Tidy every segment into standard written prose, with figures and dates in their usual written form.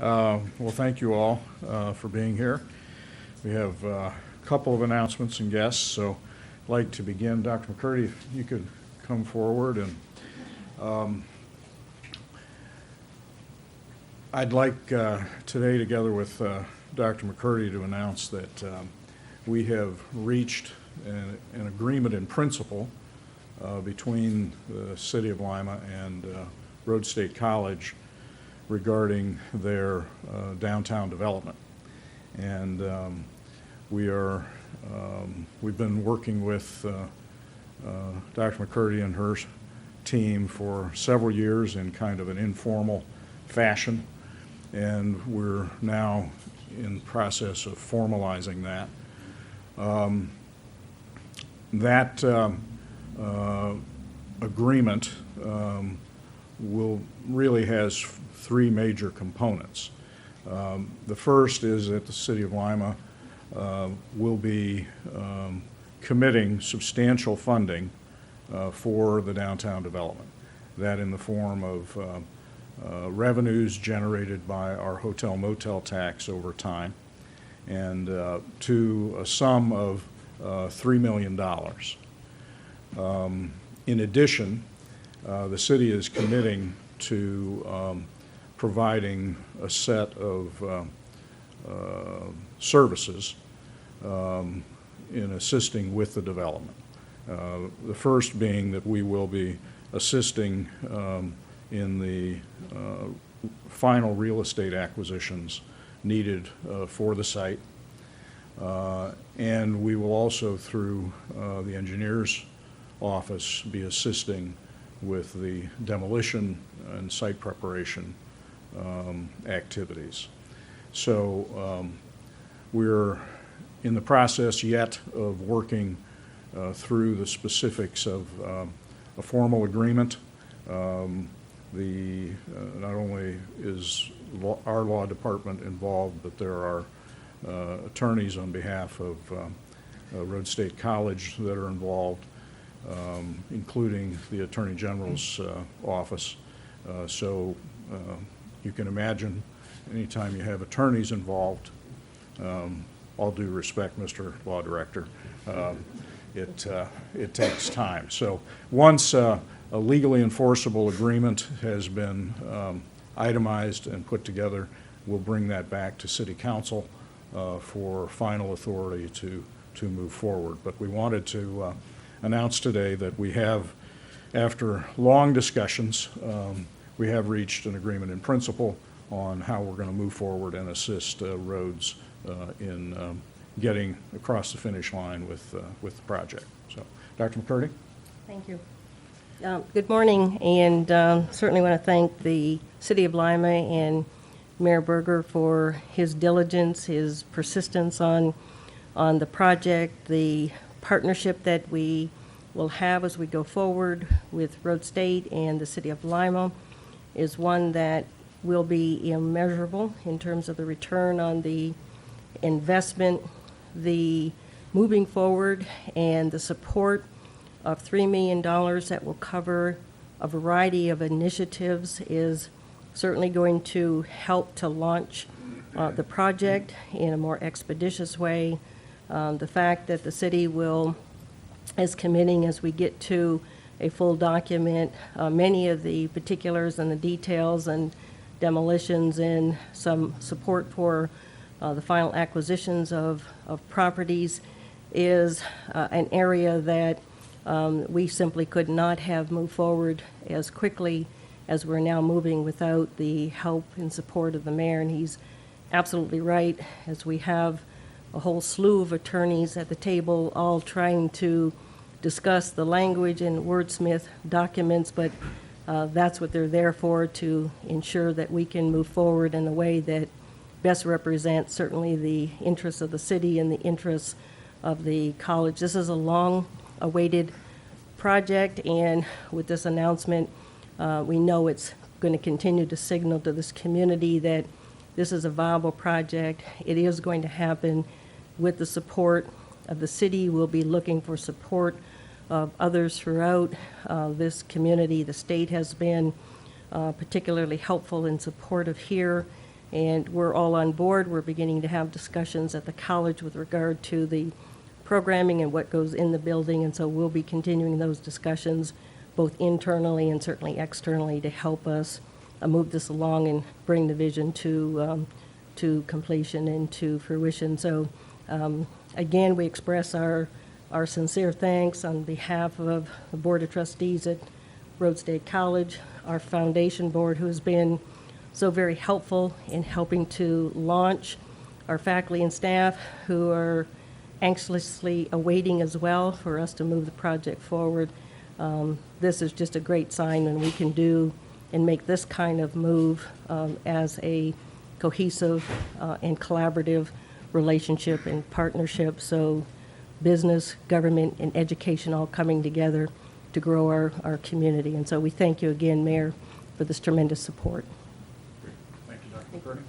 Well, thank you all for being here. We have a couple of announcements and guests, so I'd like to begin. Dr. McCurdy, if you could come forward. And I'd like today, together with Dr. McCurdy, to announce that we have reached an agreement in principle between the City of Lima and Rhodes State College regarding their downtown development. And we've been working with Dr. McCurdy and her team for several years in kind of an informal fashion, and we're now in the process of formalizing that. That agreement really has three major components. The first is that the City of Lima will be committing substantial funding for the downtown development. That in the form of revenues generated by our hotel motel tax over time, and to a sum of $3 million. In addition, the city is committing to providing a set of services in assisting with the development. The first being that we will be assisting in the final real estate acquisitions needed for the site. And we will also, through the engineer's office, be assisting with the demolition and site preparation activities. So we're in the process yet of working through the specifics of a formal agreement. Not only is our law department involved, but there are attorneys on behalf of Rhodes State College that are involved, including the Attorney General's office. So you can imagine anytime you have attorneys involved, all due respect, Mr. Law Director, it takes time. So once a legally enforceable agreement has been itemized and put together, we'll bring that back to City Council for final authority to move forward. But we wanted to announce today that we have, after long discussions, we have reached an agreement in principle on how we're going to move forward and assist Rhodes in getting across the finish line with the project. So, Dr. McCurdy? Thank you. Good morning, and certainly want to thank the City of Lima and Mayor Berger for his diligence, his persistence on the project, the partnership that we will have as we go forward with Rhodes State and the City of Lima is one that will be immeasurable in terms of the return on the investment, the moving forward, and the support of $3 million that will cover a variety of initiatives is certainly going to help to launch the project in a more expeditious way. The fact that the city is committing as we get to a full document, many of the particulars and the details and demolitions and some support for the final acquisitions of properties is an area that we simply could not have moved forward as quickly as we're now moving without the help and support of the mayor. And he's absolutely right, as we have a whole slew of attorneys at the table all trying to discuss the language and wordsmith documents, but that's what they're there for, to ensure that we can move forward in a way that best represents certainly the interests of the city and the interests of the college. This is a long-awaited project, and with this announcement, we know it's going to continue to signal to this community that this is a viable project. It is going to happen with the support of the city. We'll be looking for support of others throughout this community. The state has been particularly helpful and supportive here, and we're all on board. We're beginning to have discussions at the college with regard to the programming and what goes in the building, and so we'll be continuing those discussions both internally and certainly externally to help us move this along and bring the vision to completion and to fruition. So again, we express our sincere thanks on behalf of the Board of Trustees at Rhodes State College, our foundation board who has been so very helpful in helping to launch, our faculty and staff who are anxiously awaiting as well for us to move the project forward. This is just a great sign when we can do and make this kind of move as a cohesive and collaborative relationship and partnership. So business, government, and education all coming together to grow our community. And so we thank you again, Mayor, for this tremendous support. Thank you, Dr. McCurdy.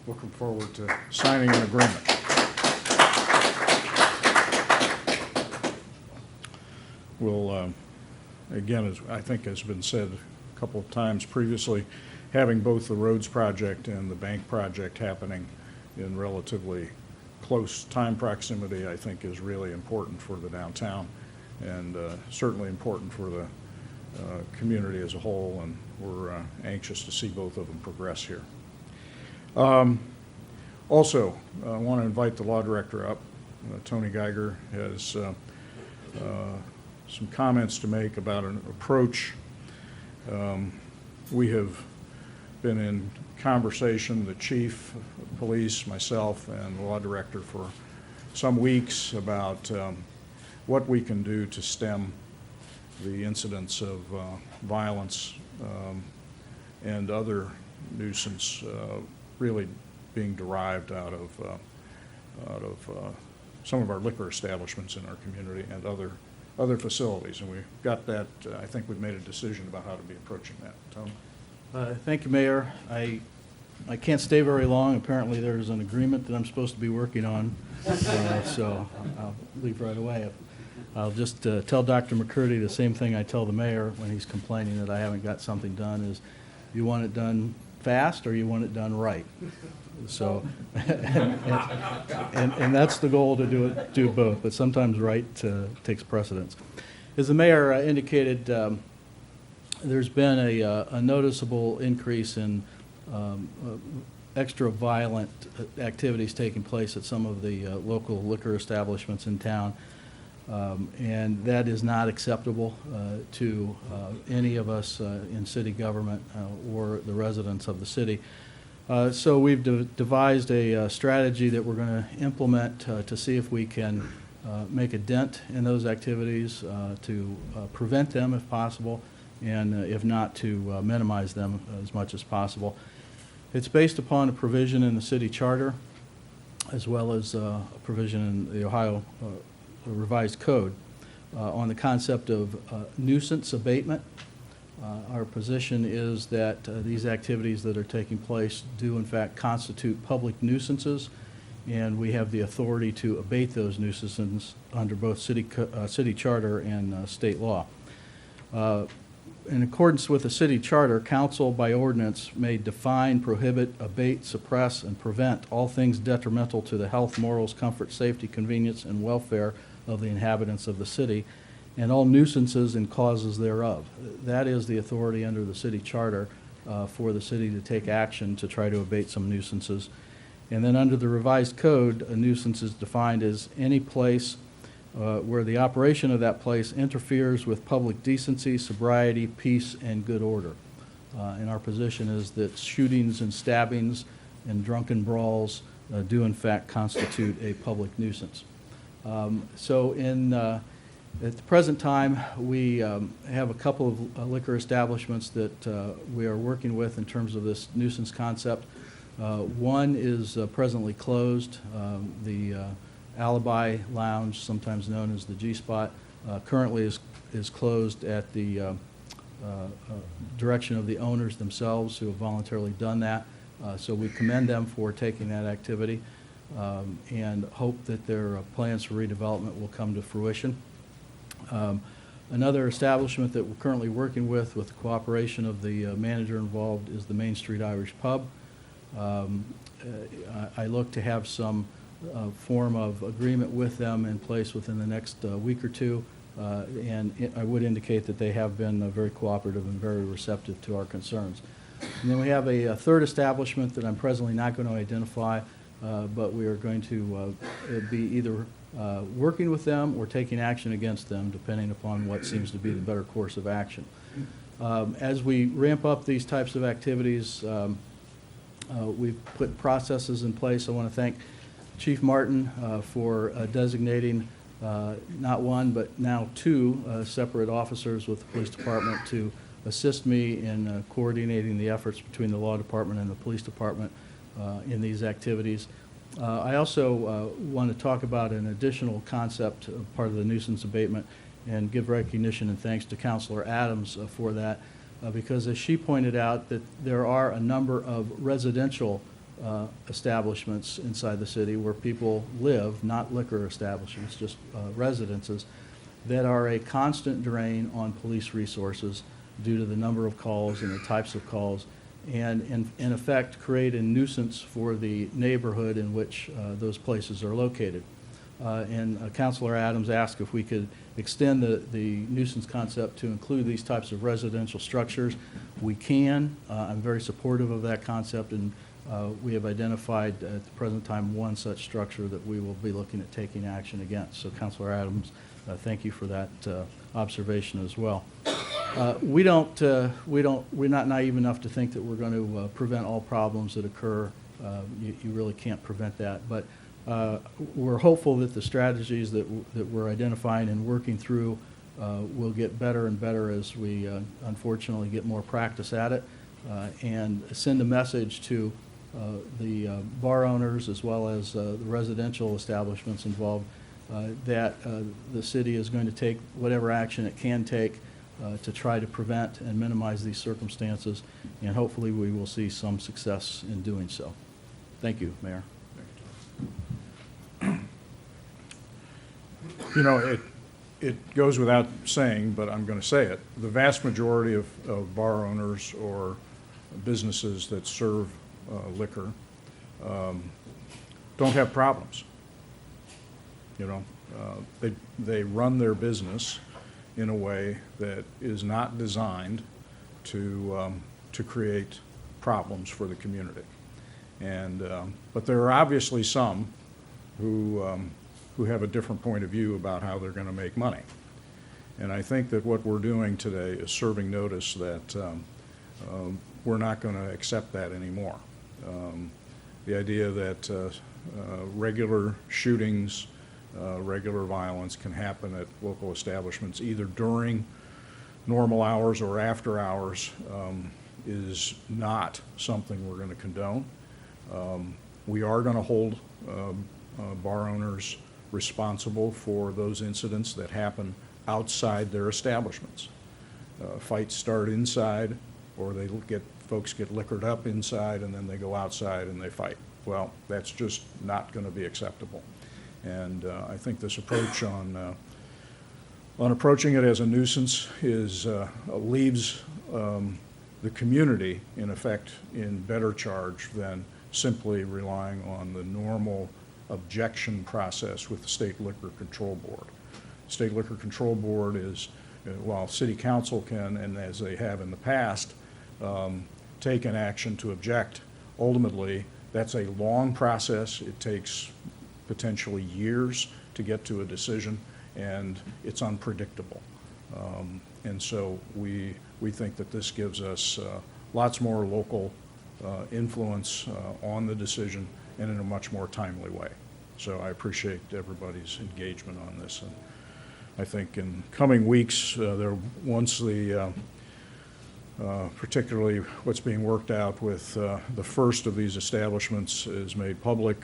Looking forward to signing an agreement. We'll, again, as I think has been said a couple of times previously, having both the roads project and the bank project happening in relatively close time proximity, I think, is really important for the downtown and certainly important for the community as a whole, and we're anxious to see both of them progress here. Also, I want to invite the Law Director up. Tony Geiger has some comments to make about an approach. We have been in conversation, the Chief of Police, myself, and the Law Director for some weeks about what we can do to stem the incidents of violence and other nuisance really being derived out of some of our liquor establishments in our community and other facilities. And we've got that, I think we've made a decision about how to be approaching that. Tony? Thank you, Mayor. I can't stay very long. Apparently there's an agreement that I'm supposed to be working on, so I'll leave right away. I'll just tell Dr. McCurdy the same thing I tell the mayor when he's complaining that I haven't got something done, is you want it done fast or you want it done right. So, and that's the goal, to do both, but sometimes right takes precedence. As the mayor indicated, there's been a noticeable increase in extra violent activities taking place at some of the local liquor establishments in town. And that is not acceptable to any of us in city government or the residents of the city. So we've devised a strategy that we're going to implement to see if we can make a dent in those activities, to prevent them if possible, and if not, to minimize them as much as possible. It's based upon a provision in the city charter, as well as a provision in the Ohio Revised Code on the concept of nuisance abatement. Our position is that these activities that are taking place do in fact constitute public nuisances, and we have the authority to abate those nuisances under both city charter and state law. In accordance with the city charter, council by ordinance may define, prohibit, abate, suppress, and prevent all things detrimental to the health, morals, comfort, safety, convenience, and welfare of the inhabitants of the city, and all nuisances and causes thereof. That is the authority under the city charter for the city to take action to try to abate some nuisances. And then under the revised code, a nuisance is defined as any place where the operation of that place interferes with public decency, sobriety, peace, and good order. And our position is that shootings and stabbings and drunken brawls do in fact constitute a public nuisance. At the present time, we have a couple of liquor establishments that we are working with in terms of this nuisance concept. One is presently closed. The Alibi Lounge, sometimes known as the G-Spot, currently is closed at the direction of the owners themselves, who have voluntarily done that. So we commend them for taking that activity and hope that their plans for redevelopment will come to fruition. Another establishment that we're currently working with the cooperation of the manager involved, is the Main Street Irish Pub. I look to have some form of agreement with them in place within the next week or two, and I would indicate that they have been very cooperative and very receptive to our concerns. And then we have a third establishment that I'm presently not going to identify, but we are going to be either working with them or taking action against them, depending upon what seems to be the better course of action. As we ramp up these types of activities, we've put processes in place. I want to thank Chief Martin for designating not one, but now two separate officers with the police department to assist me in coordinating the efforts between the law department and the police department in these activities. I also want to talk about an additional concept, part of the nuisance abatement, and give recognition and thanks to Councilor Adams for that, because as she pointed out, that there are a number of residential establishments inside the city where people live, not liquor establishments, just residences, that are a constant drain on police resources due to the number of calls and the types of calls, and in effect create a nuisance for the neighborhood in which those places are located. And Councilor Adams asked if we could extend the nuisance concept to include these types of residential structures. We can. I'm very supportive of that concept, and we have identified at the present time one such structure that we will be looking at taking action against. So Councilor Adams, thank you for that observation as well. We're not naive enough to think that we're going to prevent all problems that occur. You really can't prevent that, but we're hopeful that the strategies that we're identifying and working through will get better and better as we unfortunately get more practice at it, and send a message to the bar owners as well as the residential establishments involved that the city is going to take whatever action it can take to try to prevent and minimize these circumstances, and hopefully we will see some success in doing so. Thank you, Mayor. You know, it goes without saying, but I'm going to say it. The vast majority of bar owners or businesses that serve liquor don't have problems. You know, they run their business in a way that is not designed to create problems for the community. And but there are obviously some who have a different point of view about how they're going to make money. And I think that what we're doing today is serving notice that we're not going to accept that anymore. The idea that regular shootings, regular violence can happen at local establishments either during normal hours or after hours is not something we're going to condone. We are going to hold bar owners responsible for those incidents that happen outside their establishments. Fights start inside, or folks get liquored up inside and then they go outside and they fight. Well, that's just not going to be acceptable. And I think this approach on approaching it as a nuisance leaves the community, in effect, in better charge than simply relying on the normal objection process with the State Liquor Control Board. State Liquor Control Board is, while City Council can, and as they have in the past, take an action to object, ultimately that's a long process. It takes potentially years to get to a decision, and it's unpredictable. And so we think that this gives us lots more local influence on the decision and in a much more timely way. So I appreciate everybody's engagement on this. And I think in coming weeks, once the particularly what's being worked out with the first of these establishments is made public,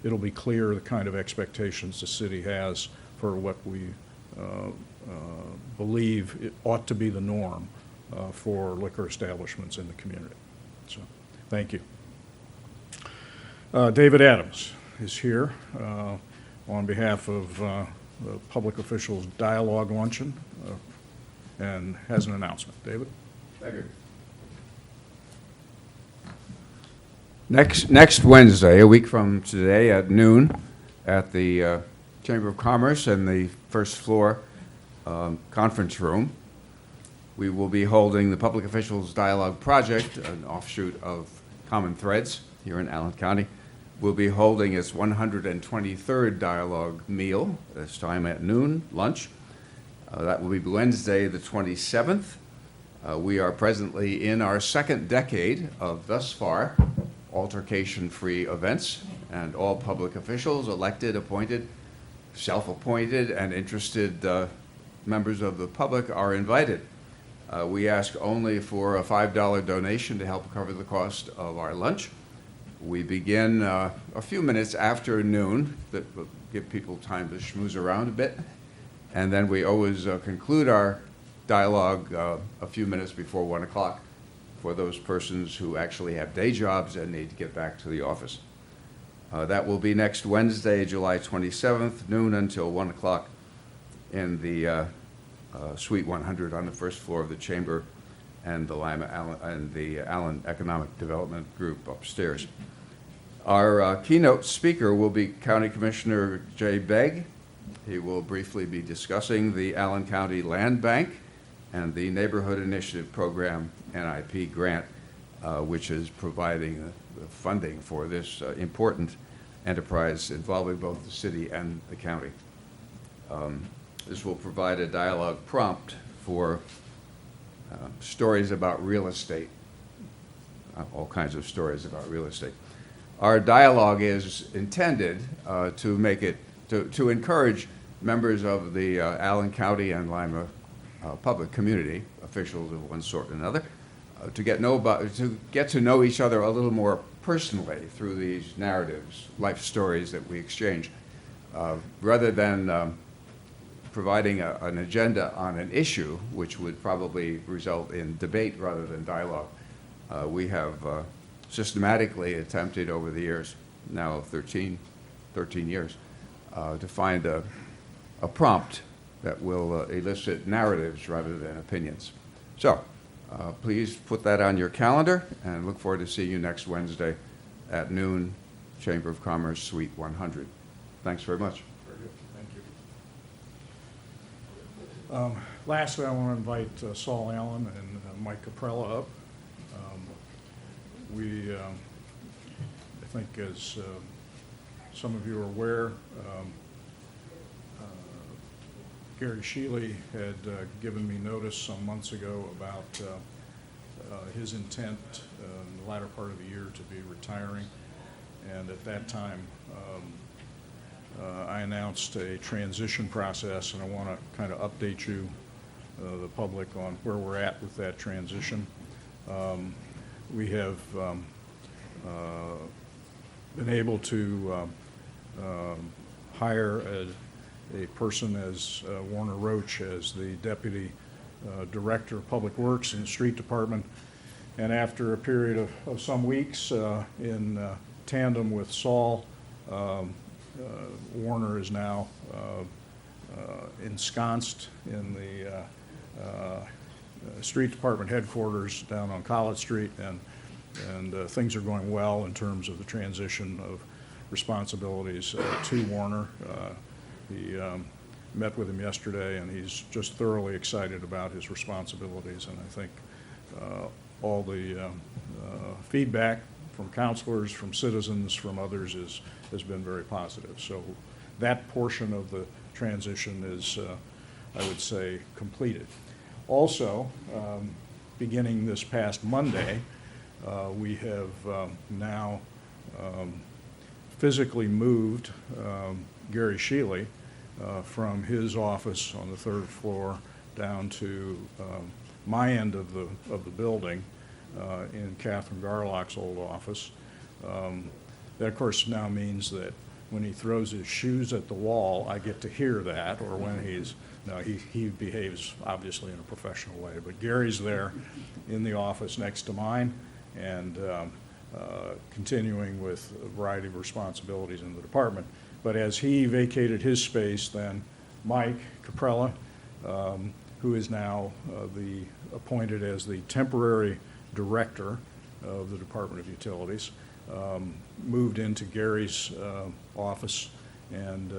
it'll be clear the kind of expectations the city has for what we believe it ought to be the norm for liquor establishments in the community. So, thank you. David Adams is here on behalf of the Public Officials Dialogue Luncheon and has an announcement. David? Thank you. Next Wednesday, a week from today at noon, at the Chamber of Commerce in the first floor conference room, we will be holding the Public Officials Dialogue Project, an offshoot of Common Threads here in Allen County. We'll be holding its 123rd dialogue meal, this time at noon, lunch. That will be Wednesday, the 27th. We are presently in our second decade of, thus far, altercation-free events, and all public officials, elected, appointed, self-appointed, and interested members of the public are invited. We ask only for a $5 donation to help cover the cost of our lunch. We begin a few minutes after noon, that will give people time to schmooze around a bit, and then we always conclude our dialogue a few minutes before 1 o'clock for those persons who actually have day jobs and need to get back to the office. That will be next Wednesday, July 27th, noon until 1 o'clock in the Suite 100 on the first floor of the Chamber and the Allen Economic Development Group upstairs. Our keynote speaker will be County Commissioner Jay Begg. He will briefly be discussing the Allen County Land Bank and the Neighborhood Initiative Program NIP grant, which is providing the funding for this important enterprise involving both the city and the county. This will provide a dialogue prompt for stories about real estate, all kinds of stories about real estate. Our dialogue is intended to encourage members of the Allen County and Lima public community, officials of one sort or another, to get to know each other a little more personally through these narratives, life stories that we exchange, rather than providing an agenda on an issue, which would probably result in debate rather than dialogue. We have systematically attempted over the years, now 13 years, to find a prompt that will elicit narratives rather than opinions. So please put that on your calendar, and look forward to seeing you next Wednesday at noon, Chamber of Commerce, Suite 100. Thanks very much. Very good. Thank you. Lastly, I want to invite Saul Allen and Mike Caprella up. I think as some of you are aware, Gary Shealy had given me notice some months ago about his intent in the latter part of the year to be retiring. And at that time, I announced a transition process, and I want to kind of update you, the public, on where we're at with that transition. We have been able to hire a person as Warner Roach as the Deputy Director of Public Works in the Street Department. And after a period of some weeks in tandem with Saul, Warner is now ensconced in the Street Department headquarters down on College Street, and things are going well in terms of the transition of responsibilities to Warner. He met with him yesterday, and he's just thoroughly excited about his responsibilities, and I think all the feedback from counselors, from citizens, from others has been very positive. So that portion of the transition is, I would say, completed. Also, beginning this past Monday, we have now physically moved Gary Shealy from his office on the third floor down to my end of the building in Catherine Garlock's old office. That, of course, now means that when he throws his shoes at the wall, I get to hear that, or when he behaves obviously in a professional way. But Gary's there in the office next to mine, and continuing with a variety of responsibilities in the department. But as he vacated his space, then Mike Caprella, who is now appointed as the temporary director of the Department of Utilities, moved into Gary's office, and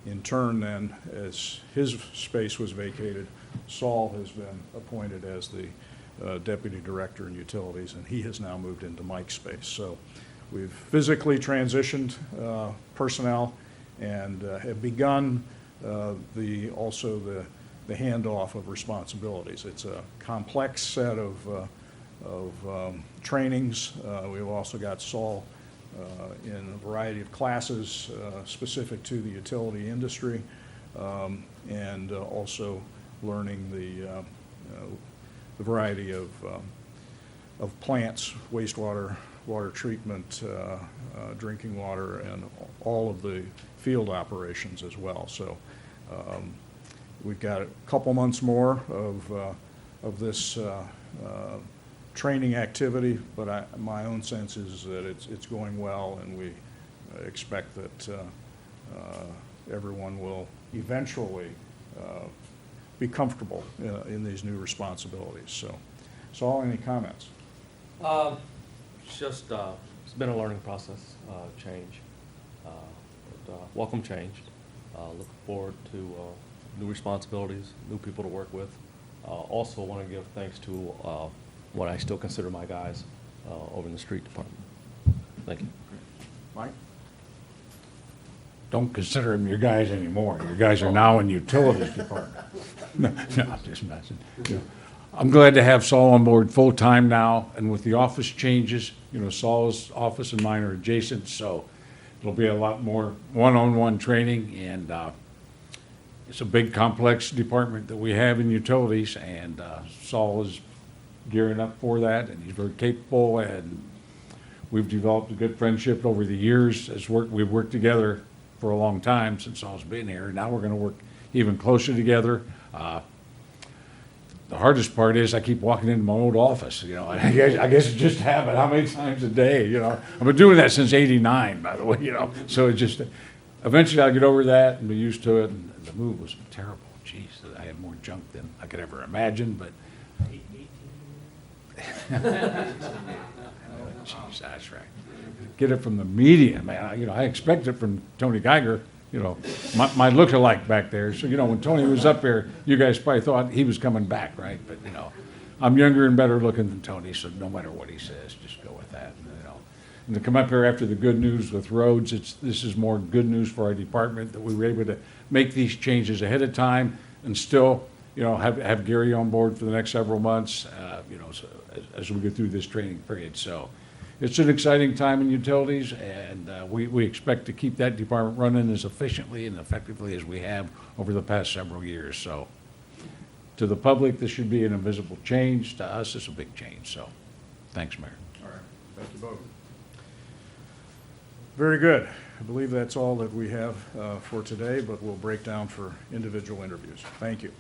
in turn then, as his space was vacated, Saul has been appointed as the Deputy Director in Utilities, and he has now moved into Mike's space. So we've physically transitioned personnel and have begun also the handoff of responsibilities. It's a complex set of trainings. We've also got Saul in a variety of classes specific to the utility industry, and also learning the variety of plants, wastewater, water treatment, drinking water, and all of the field operations as well. So we've got a couple months more of this training activity, but my own sense is that it's going well, and we expect that everyone will eventually be comfortable in these new responsibilities. So, Saul, any comments? It's been a learning process, change, but welcome change. Look forward to new responsibilities, new people to work with. Also want to give thanks to what I still consider my guys over in the street department. Thank you. Mike? Don't consider them your guys anymore. Your guys are now in utilities department. No, I'm just messing. Yeah. I'm glad to have Saul on board full-time now, and with the office changes, Saul's office and mine are adjacent, so it'll be a lot more one-on-one training, and it's a big, complex department that we have in utilities, and Saul is gearing up for that, and he's very capable, and we've developed a good friendship over the years. We've worked together for a long time since Saul's been here. Now we're going to work even closer together. The hardest part is I keep walking into my old office. I guess it's just habit. How many times a day? I've been doing that since '89, by the way. So it just eventually I'll get over that and be used to it. And the move was terrible. Jeez, I had more junk than I could ever imagine. But jeez, that's right. Get it from the media, man. I expect it from Tony Geiger. My look-alike back there. So, when Tony was up there, you guys probably thought he was coming back, right? But, I'm younger and better looking than Tony, so no matter what he says, just go with that. And to come up here after the good news with Rhodes, this is more good news for our department that we were able to make these changes ahead of time and still, have Gary on board for the next several months, so as we go through this training period. So it's an exciting time in utilities, and we expect to keep that department running as efficiently and effectively as we have over the past several years. So to the public, this should be an invisible change. To us, it's a big change. So thanks, Mayor. All right. Thank you both. Very good. I believe that's all that we have for today, but we'll break down for individual interviews. Thank you.